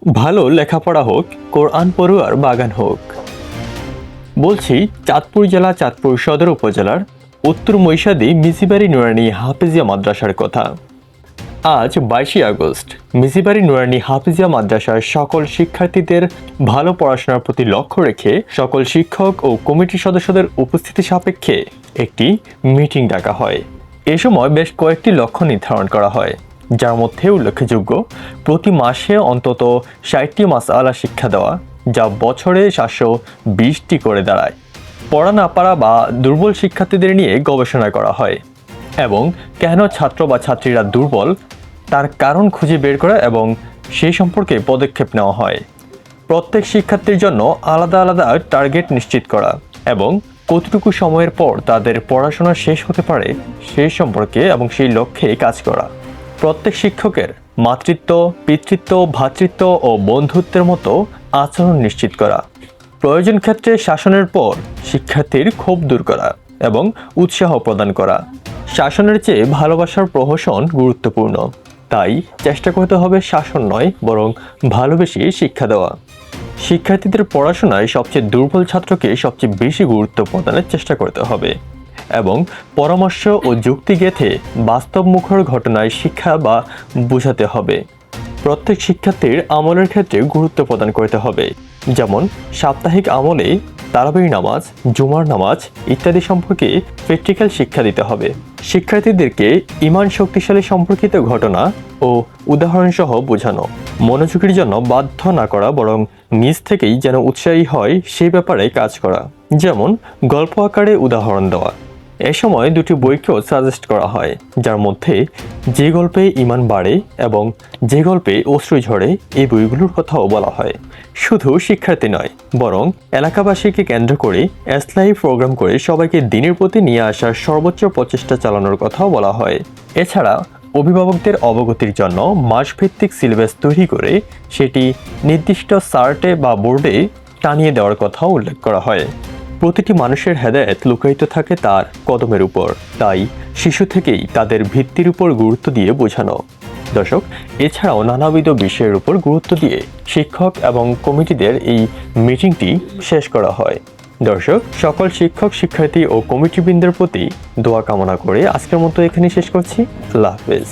ভালো লেখাপড়া হোক, কোরআন পড়ুয়ার বাগান হোক। বলছি চাঁদপুর জেলা চাঁদপুর সদর উপজেলার উত্তর মহিষাদী মিজিবাড়ি নুরানি হাফেজিয়া মাদ্রাসার কথা। আজ 22শে আগস্ট মিজিবাড়ি নুরানি হাফেজিয়া মাদ্রাসার সকল শিক্ষার্থীদের ভালো পড়াশোনার প্রতি লক্ষ্য রেখে সকল শিক্ষক ও কমিটির সদস্যদের উপস্থিতি সাপেক্ষে একটি মিটিং ডাকা হয়। এ সময় বেশ কয়েকটি লক্ষ্য নির্ধারণ করা হয়, যার মধ্যে উল্লেখযোগ্য প্রতি মাসে অন্তত 60টি মাসআলা শিক্ষা দেওয়া, যা বছরে 720টি করে দাঁড়ায়। পড়া না পারা বা দুর্বল শিক্ষার্থীদের নিয়ে গবেষণা করা হয় এবং কেন ছাত্র বা ছাত্রীরা দুর্বল তার কারণ খুঁজে বের করা এবং সেই সম্পর্কে পদক্ষেপ নেওয়া হয়। প্রত্যেক শিক্ষার্থীর জন্য আলাদা আলাদা টার্গেট নিশ্চিত করা এবং কতটুকু সময়ের পর তাদের পড়াশোনা শেষ হতে পারে সেই সম্পর্কে এবং সেই লক্ষ্যে কাজ করা। প্রত্যেক শিক্ষকের মাতৃত্ব, পিতৃত্ব, ভ্রাতৃত্ব ও বন্ধুত্বের মতো আচরণ নিশ্চিত করা। প্রয়োজন ক্ষেত্রে শাসনের পর শিক্ষার্থীর ক্ষোভ দূর করা এবং উৎসাহ প্রদান করা। শাসনের চেয়ে ভালোবাসার প্রহসন গুরুত্বপূর্ণ, তাই চেষ্টা করতে হবে শাসন নয় বরং ভালোবেসে শিক্ষা দেওয়া। শিক্ষার্থীদের পড়াশোনায় সবচেয়ে দুর্বল ছাত্রকে সবচেয়ে বেশি গুরুত্ব প্রদানের চেষ্টা করতে হবে এবং পরামর্শ ও যুক্তি গেঁথে বাস্তবমুখর ঘটনায় শিক্ষা বা বোঝাতে হবে। প্রত্যেক শিক্ষার্থীর আমলের ক্ষেত্রে গুরুত্ব প্রদান করতে হবে, যেমন সাপ্তাহিক আমলে তারাবির নামাজ, জুমার নামাজ ইত্যাদি সম্পর্কে প্র্যাকটিক্যাল শিক্ষা দিতে হবে। শিক্ষার্থীদেরকে ঈমান শক্তিশালী সম্পর্কিত ঘটনা ও উদাহরণসহ বোঝানো। মনোযোগের জন্য বাধ্য না করা বরং নিজ থেকেই যেন উৎসাহী হয় সেই ব্যাপারে কাজ করা, যেমন গল্প আকারে উদাহরণ দেওয়া। এ সময় দুটি বইকেও সাজেস্ট করা হয়, যার মধ্যে যে গল্পে ঈমান বাড়ে এবং যে গল্পে অশ্রু ঝরে এই বইগুলোর কথাও বলা হয়। শুধু শিক্ষার্থী নয় বরং এলাকাবাসীকে কেন্দ্র করে ইসলাহি প্রোগ্রাম করে সবাইকে দ্বীনের প্রতি নিয়ে আসার সর্বোচ্চ প্রচেষ্টা চালানোর কথাও বলা হয়। এছাড়া অভিভাবকদের অবগতির জন্য মাসভিত্তিক সিলেবাস তৈরি করে সেটি নির্দিষ্ট চার্টে বা বোর্ডে টানিয়ে দেওয়ার কথাও উল্লেখ করা হয়। প্রতিটি মানুষের হেদায়েত লুকায়িত থাকে তার কদমের উপর, তাই শিশু থেকেই তাদের ভিত্তির উপর গুরুত্ব দিয়ে বোঝানো। দর্শক, এছাড়াও নানাবিধ বিষয়ের উপর গুরুত্ব দিয়ে শিক্ষক এবং কমিটিদের এই মিটিংটি শেষ করা হয়। দর্শক, সকল শিক্ষক, শিক্ষার্থী ও কমিটিবৃন্দের প্রতি দোয়া কামনা করে আজকের মতো এখানে শেষ করছি। আল্লাহ হাফেজ।